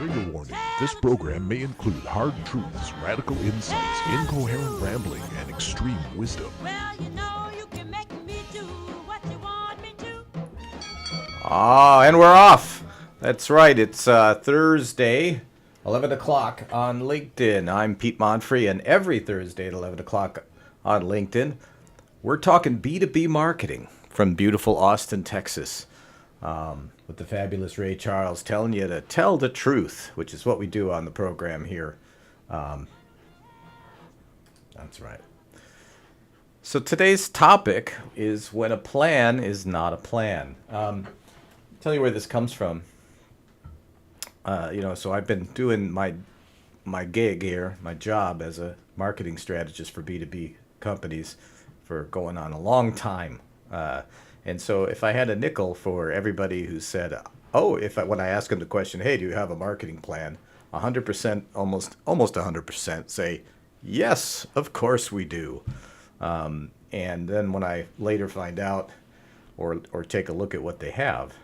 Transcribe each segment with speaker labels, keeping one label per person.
Speaker 1: Trigger warning. This program may include hard truths, radical insights, incoherent rambling, and extreme wisdom.
Speaker 2: Well, you know you can make me do what you want me to.
Speaker 3: And we're off. That's right. It's Thursday, 11 o'clock on LinkedIn. I'm Pete Monfre, and every Thursday at 11 o'clock on LinkedIn, we're talking B2B marketing from beautiful Austin, Texas, with the fabulous Ray Charles telling you to tell the truth, which is what we do on the program here. That's right. So today's topic is when a plan is not a plan. Tell you where this comes from. So I've been doing my gig here, my job as a marketing strategist for B2B companies for going on a long time. And so if I had a nickel for everybody who said, when I ask them the question, hey, do you have a marketing plan? 100%, almost 100% say, yes, of course we do. And then when I later find out or take a look at what they have,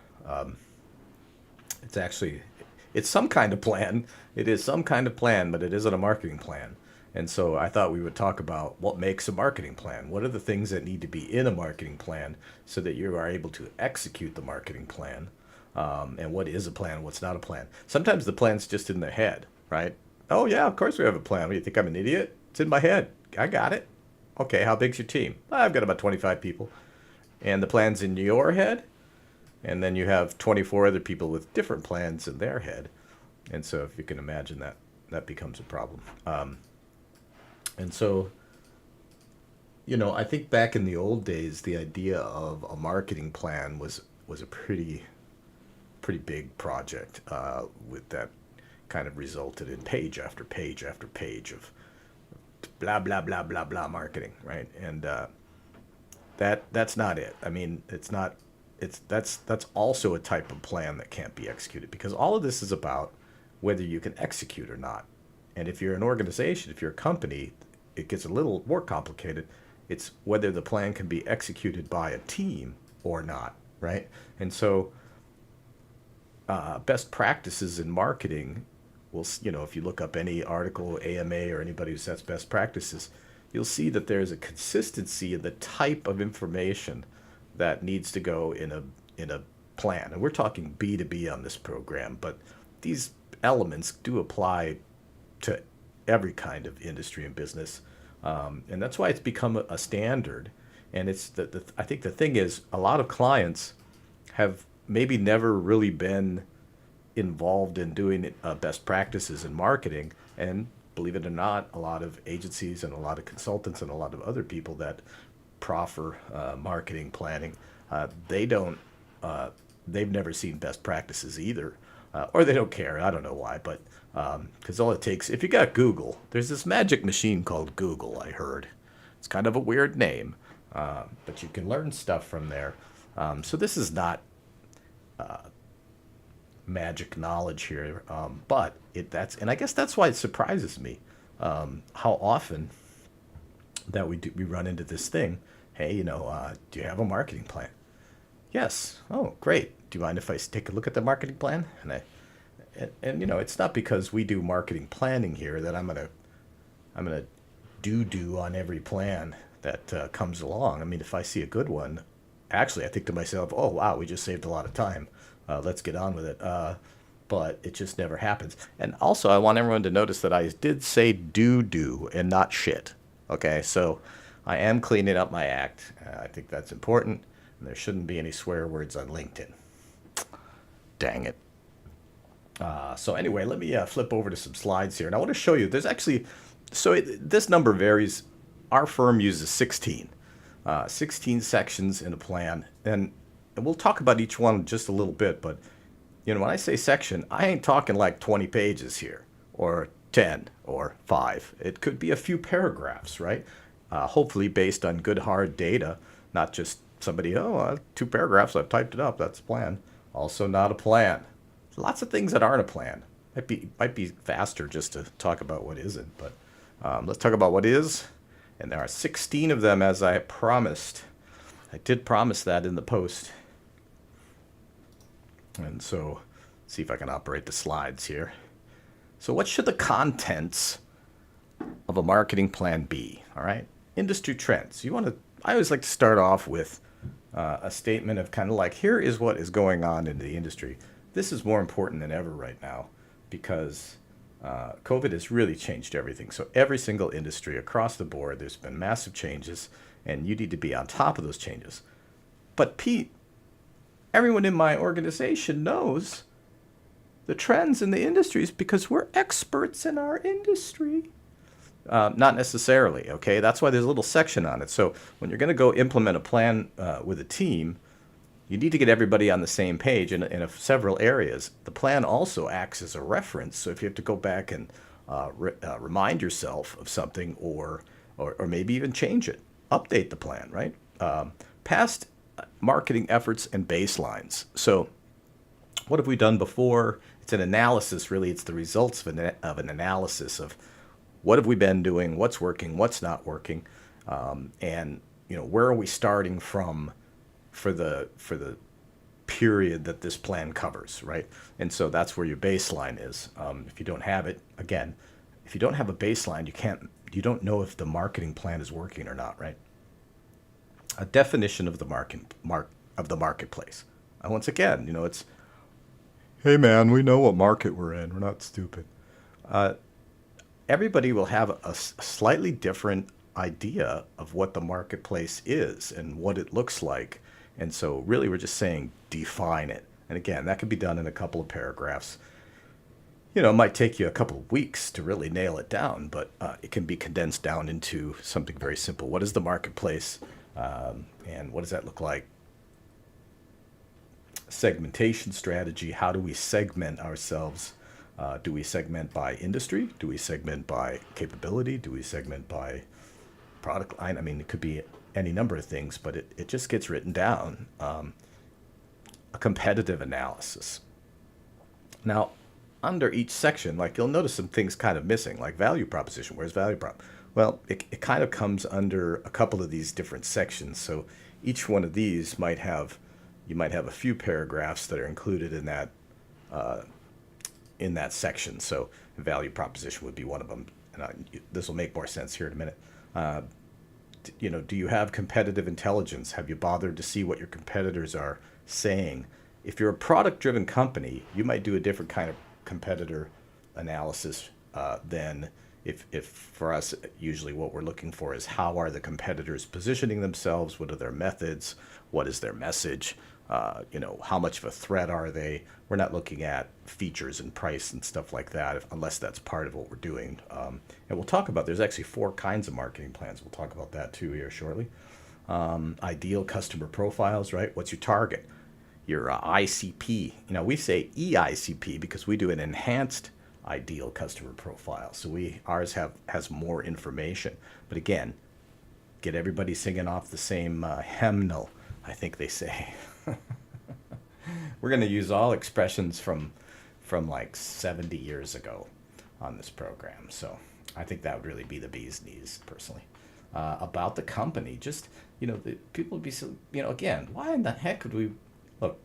Speaker 3: it's some kind of plan. It is some kind of plan, but it isn't a marketing plan. And so I thought we would talk about what makes a marketing plan. What are the things that need to be in a marketing plan so that you are able to execute the marketing plan? And what is a plan? What's not a plan? Sometimes the plan's just in the head, right? Oh, yeah, of course we have a plan. What, you think I'm an idiot? It's in my head. I got it. Okay, how big's your team? I've got about 25 people. And the plan's in your head? And then you have 24 other people with different plans in their head. And so if you can imagine that becomes a problem. And so, I think back in the old days, the idea of a marketing plan was a pretty big project with that kind of resulted in page after page after page of blah, blah, blah, blah, blah marketing, right? And that's not it. I mean, that's also a type of plan that can't be executed because all of this is about whether you can execute or not. And if you're an organization, if you're a company, it gets a little more complicated. It's whether the plan can be executed by a team or not, right? And so best practices in marketing if you look up any article, AMA, or anybody who sets best practices, you'll see that there's a consistency in the type of information that needs to go in a plan. And we're talking B2B on this program, but these elements do apply to every kind of industry and business. And that's why it's become a standard. And it's I think the thing is, a lot of clients have maybe never really been involved in doing best practices in marketing. And believe it or not, a lot of agencies and a lot of consultants and a lot of other people that proffer marketing planning, they've never seen best practices either. Or they don't care. I don't know why, but because all it takes, if you got Google, there's this magic machine called Google, I heard. It's kind of a weird name, but you can learn stuff from there. So this is not magic knowledge here, but and I guess that's why it surprises me how often that we run into this thing. Hey, do you have a marketing plan? Yes. Oh, great. Do you mind if I take a look at the marketing plan? And it's not because we do marketing planning here that I'm gonna do on every plan that comes along. I mean, if I see a good one, actually, I think to myself, oh wow, we just saved a lot of time. Let's get on with it. But it just never happens. And also, I want everyone to notice that I did say do and not shit. Okay, so I am cleaning up my act. I think that's important. And there shouldn't be any swear words on LinkedIn. Dang it. So anyway, let me flip over to some slides here. And I want to show you, there's actually, this number varies. Our firm uses 16 sections in a plan. And we'll talk about each one just a little bit. But, when I say section, I ain't talking like 20 pages here or 10 or 5. It could be a few paragraphs, right? Hopefully based on good hard data, not just somebody, 2 paragraphs, I've typed it up, that's a plan. Also not a plan. Lots of things that aren't a plan. Might be faster just to talk about what isn't, but let's talk about what is. And there are 16 of them, as I promised. I did promise that in the post. And so, see if I can operate the slides here. So what should the contents of a marketing plan be? All right. Industry trends. I always like to start off with a statement of kind of like, here is what is going on in the industry. This is more important than ever right now because COVID has really changed everything. So every single industry across the board, there's been massive changes, and you need to be on top of those changes. But Pete, everyone in my organization knows the trends in the industries because we're experts in our industry. Not necessarily, okay? That's why there's a little section on it. So when you're going to go implement a plan with a team, you need to get everybody on the same page in several areas. The plan also acts as a reference. So if you have to go back and remind yourself of something or maybe even change it, update the plan, right? Past marketing efforts and baselines. So what have we done before? It's an analysis, really. It's the results of an analysis of what have we been doing, what's working, what's not working, and where are we starting from for the period that this plan covers, right? And so that's where your baseline is. If you don't have it, again, if you don't have a baseline, you don't know if the marketing plan is working or not, right? A definition of the marketplace. And once again, it's, hey man, we know what market we're in. We're not stupid. Everybody will have a slightly different idea of what the marketplace is and what it looks like. And so really we're just saying define it. And again, that could be done in a couple of paragraphs. It might take you a couple of weeks to really nail it down, but it can be condensed down into something very simple. What is the marketplace? And what does that look like? Segmentation strategy. How do we segment ourselves? Do we segment by industry? Do we segment by capability? Do we segment by product line? I mean, it could be any number of things, but it just gets written down. A competitive analysis. Now, under each section, like you'll notice some things kind of missing, like value proposition. Where's value prop? Well, it kind of comes under a couple of these different sections. So each one of these you might have a few paragraphs that are included in that section. So value proposition would be one of them. And this will make more sense here in a minute. Do you have competitive intelligence? Have you bothered to see what your competitors are saying? If you're a product-driven company, you might do a different kind of competitor analysis than if for us, usually what we're looking for is how are the competitors positioning themselves? What are their methods? What is their message? How much of a threat are they? We're not looking at features and price and stuff like that, unless that's part of what we're doing. And we'll talk about, there's actually 4 kinds of marketing plans. We'll talk about that too here shortly. Ideal customer profiles, right? What's your target? Your ICP. We say EICP because we do an enhanced ideal customer profile. So ours has more information. But again, get everybody singing off the same hymnal, I think they say. We're going to use all expressions from like 70 years ago on this program. So I think that would really be the bee's knees, personally. About the company, just, the people would be, again, why in the heck would we,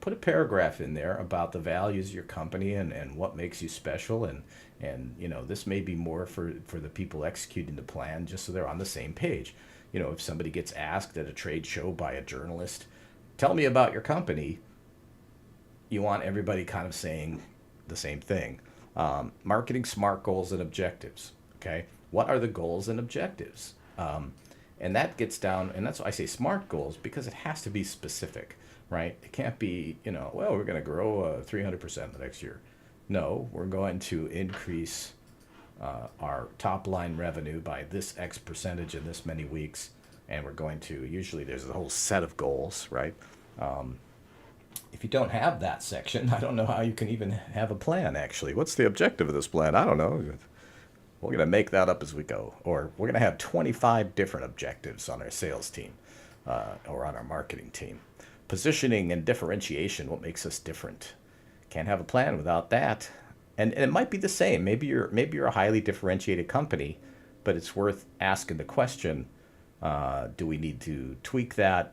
Speaker 3: put a paragraph in there about the values of your company and what makes you special. And this may be more for the people executing the plan, just so they're on the same page. If somebody gets asked at a trade show by a journalist, tell me about your company, you want everybody kind of saying the same thing. Marketing smart goals and objectives. Okay, what are the goals and objectives? And that gets down, and that's why I say smart goals, because it has to be specific, right? It can't be, we're going to grow 300% the next year. No, we're going to increase our top line revenue by this X percentage in this many weeks, and we're going to, usually there's a whole set of goals, right? If you don't have that section, I don't know how you can even have a plan, actually. What's the objective of this plan? I don't know. We're going to make that up as we go. Or we're going to have 25 different objectives on our sales team or on our marketing team. Positioning and differentiation, what makes us different? Can't have a plan without that. And it might be the same. Maybe you're a highly differentiated company, but it's worth asking the question, do we need to tweak that?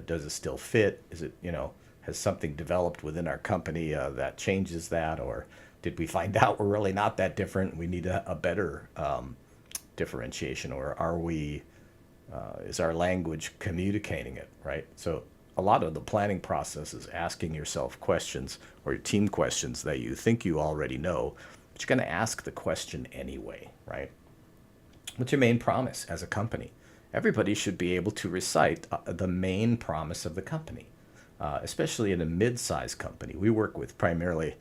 Speaker 3: Does it still fit? Is it, has something developed within our company that changes that? Or Did we find out we're really not that different? We need a better differentiation, or are we? Is our language communicating it, right? So a lot of the planning process is asking yourself questions or your team questions that you think you already know, but you're going to ask the question anyway, right? What's your main promise as a company? Everybody should be able to recite the main promise of the company, especially in a mid-sized company. We work with primarily,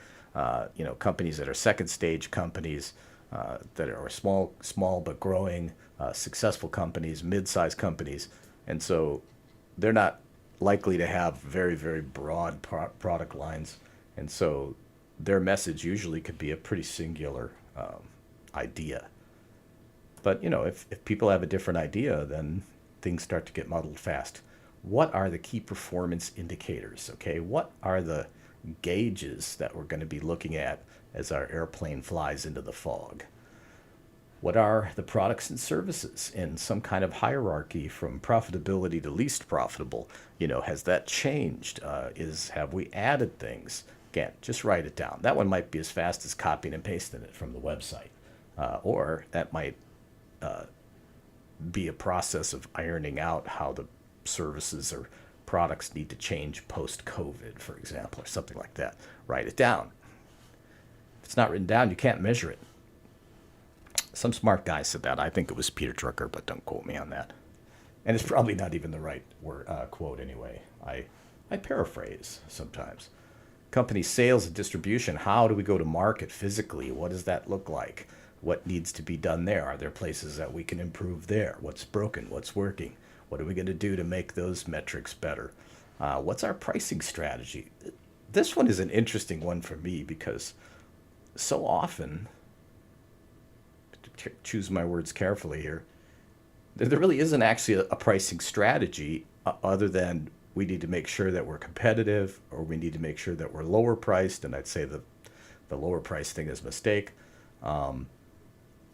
Speaker 3: companies that are second stage companies, that are small but growing, successful companies, mid-sized companies, and so they're not likely to have very, very broad product lines, and so their message usually could be a pretty singular idea. But if people have a different idea, then things start to get muddled fast. What are the key performance indicators? Okay, what are the gauges that we're going to be looking at as our airplane flies into the fog? What are the products and services in some kind of hierarchy from profitability to least profitable? Has that changed? Have we added things? Again, just write it down. That one might be as fast as copying and pasting it from the website, or that might be a process of ironing out how the services or products need to change post-COVID, for example, or something like that. Write it down. If it's not written down, you can't measure it. Some smart guy said that. I think it was Peter Drucker, but don't quote me on that. And it's probably not even the right quote anyway. I paraphrase sometimes. Company sales and distribution. How do we go to market physically? What does that look like? What needs to be done there? Are there places that we can improve there? What's broken? What's working? What are we going to do to make those metrics better? What's our pricing strategy? This one is an interesting one for me because so often, choose my words carefully here, there really isn't actually a pricing strategy other than we need to make sure that we're competitive, or we need to make sure that we're lower priced, and I'd say the lower price thing is a mistake.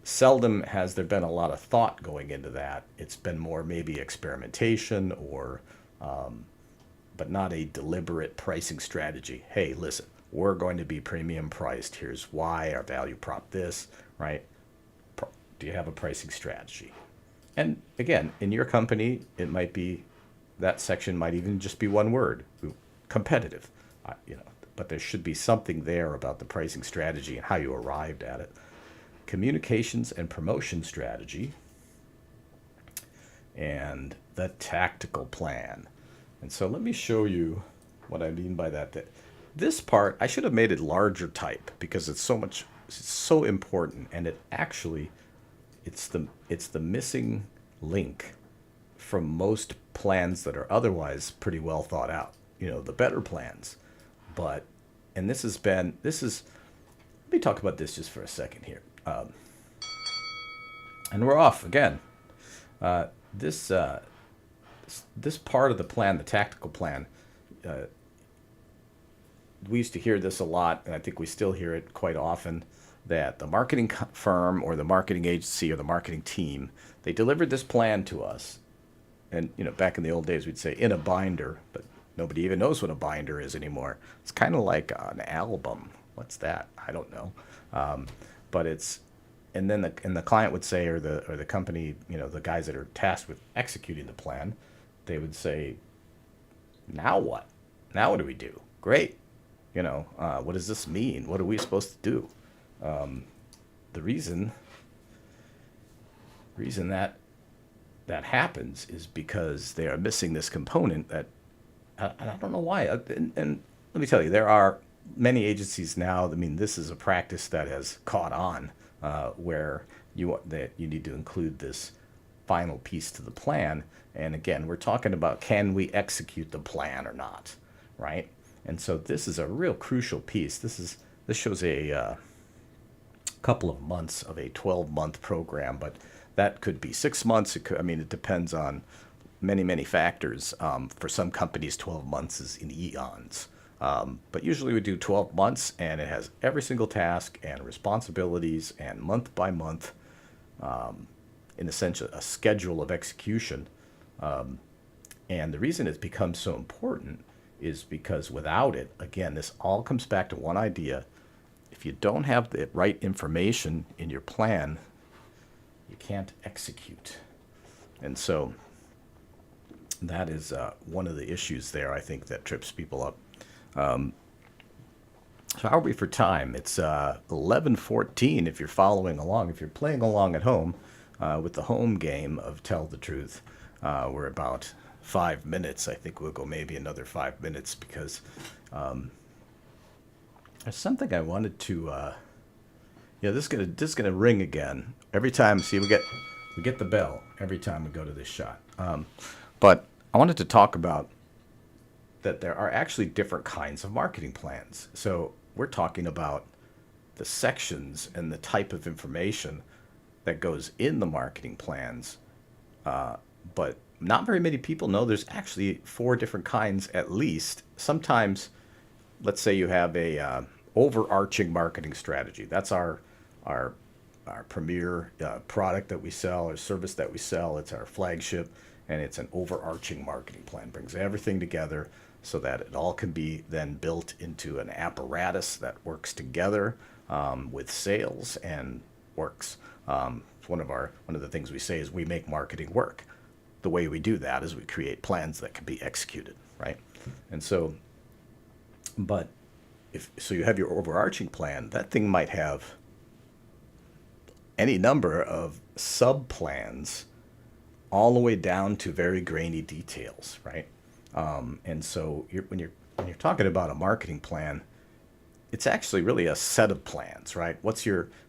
Speaker 3: Seldom has there been a lot of thought going into that. It's been more maybe experimentation or, but not a deliberate pricing strategy. Hey, listen, we're going to be premium priced. Here's why, our value prop this, right? Do you have a pricing strategy? And again, in your company, it might be, that section might even just be one word, competitive, but there should be something there about the pricing strategy and how you arrived at it. Communications and promotion strategy, and the tactical plan. And so let me show you what I mean by that. This part, I should have made it larger type because it's so important, and it's the missing link from most plans that are otherwise pretty well thought out, the better plans. Let me talk about this just for a second here. And we're off again. This part of the plan, the tactical plan, we used to hear this a lot, and I think we still hear it quite often, that the marketing firm or the marketing agency or the marketing team, they delivered this plan to us. And, back in the old days, we'd say in a binder, but nobody even knows what a binder is anymore. It's kind of like an album. What's that? I don't know. But it's, and then the client would say, or the company, the guys that are tasked with executing the plan, they would say, now what? Now what do we do? Great. What does this mean? What are we supposed to do? The reason that happens is because they are missing this component that, I don't know why. And let me tell you, there are many agencies now. This is a practice that has caught on, where you need to include this final piece to the plan. And again, we're talking about, can we execute the plan or not, right? And so this is a real crucial piece. This shows a couple of months of a 12-month program, but that could be 6 months. It depends on many factors. For some companies, 12 months is in eons. But usually we do 12 months, and it has every single task and responsibilities, and month by month, in essentially a schedule of execution. And the reason it's become so important is because without it, again, this all comes back to one idea. if you don't have the right information in your plan, you can't execute. And so that is one of the issues there, I think, that trips people up. So how are we for time? It's 11:14 if you're following along. If you're playing along at home with the home game of Tell the Truth, we're about 5 minutes. I think we'll go maybe another 5 minutes because there's something I wanted to. This is gonna ring again every time. See, we get the bell every time we go to this shot. But I wanted to talk about that there are actually different kinds of marketing plans. So we're talking about the sections and the type of information that goes in the marketing plans. But not very many people know there's actually 4 different kinds at least. Sometimes, let's say you have a overarching marketing strategy. That's our premier product that we sell, or service that we sell. It's our flagship, and it's an overarching marketing plan. Brings everything together so that it all can be then built into an apparatus that works together with sales and works. One of the things we say is we make marketing work. The way we do that is we create plans that can be executed, right? And so, but so you have your overarching plan. That thing might have any number of sub-plans all the way down to very grainy details, right? And so when you're talking about a marketing plan, it's actually really a set of plans, right?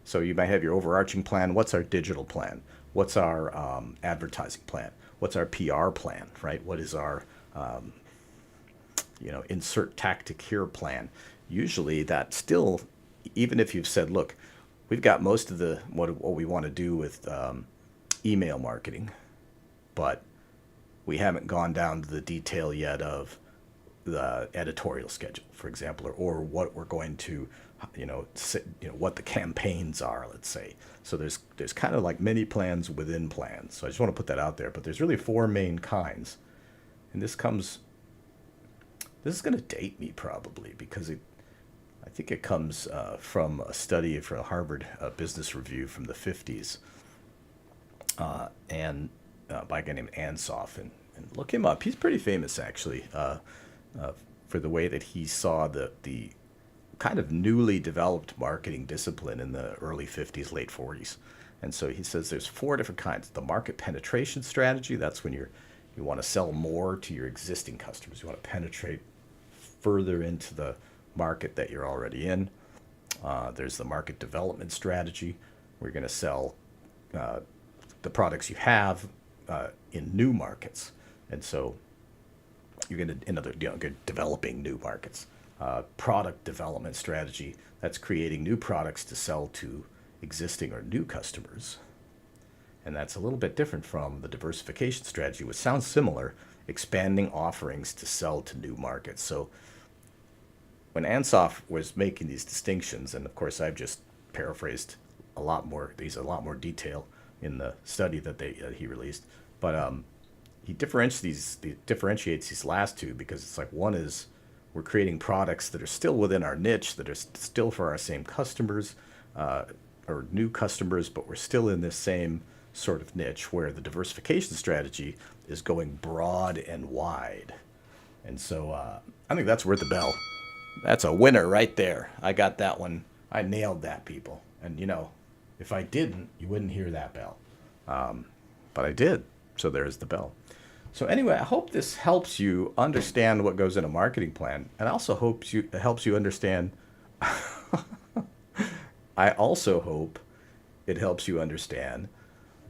Speaker 3: So you might have your overarching plan. What's our digital plan? What's our advertising plan? What's our PR plan, right? What is our insert tactic here plan? Usually that still, even if you've said, look, we've got most of what we want to do with email marketing, but we haven't gone down to the detail yet of the editorial schedule, for example, or what we're going to, what the campaigns are, let's say. So there's kind of like many plans within plans. So I just want to put that out there. But there's really 4 main kinds, and this is going to date me probably because I think it comes from a study from Harvard Business Review from the 50s, and by a guy named Ansoff, and look him up. He's pretty famous actually for the way that he saw the kind of newly developed marketing discipline in the early 50s, late 40s. And so he says there's 4 different kinds. The market penetration strategy, that's when you want to sell more to your existing customers. You want to penetrate further into the market that you're already in. There's the market development strategy, where you're going to sell the products you have in new markets. And so you're going to, developing new markets. Product development strategy, that's creating new products to sell to existing or new customers. And that's a little bit different from the diversification strategy, which sounds similar, expanding offerings to sell to new markets. So when Ansoff was making these distinctions, and of course I've just paraphrased a lot more detail in the study that he released, but he differentiates these last 2 because it's like, one is we're creating products that are still within our niche, that are still for our same customers or new customers, but we're still in this same sort of niche, where the diversification strategy is going broad and wide. And so I think that's worth the bell. That's a winner right there. I got that one. I nailed that, people. And if I didn't, you wouldn't hear that bell. But I did. So there's the bell. So anyway, I hope this helps you understand what goes in a marketing plan, and also it helps you understand. I also hope it helps you understand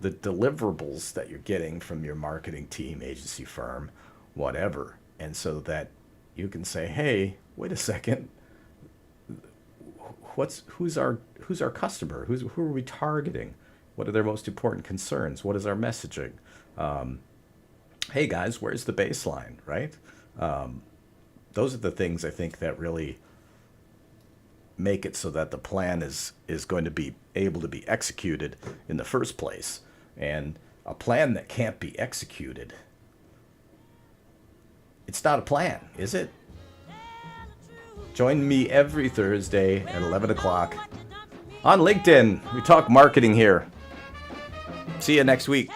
Speaker 3: the deliverables that you're getting from your marketing team, agency, firm, whatever, and so that you can say, "Hey, wait a second. Who's our customer? Who are we targeting? What are their most important concerns? What is our messaging? Hey guys, where's the baseline?" Right? Those are the things I think that really make it so that the plan is going to be able to be executed in the first place. And a plan that can't be executed, it's not a plan, is it? Join me every Thursday at 11 o'clock on LinkedIn. We talk marketing here. See you next week.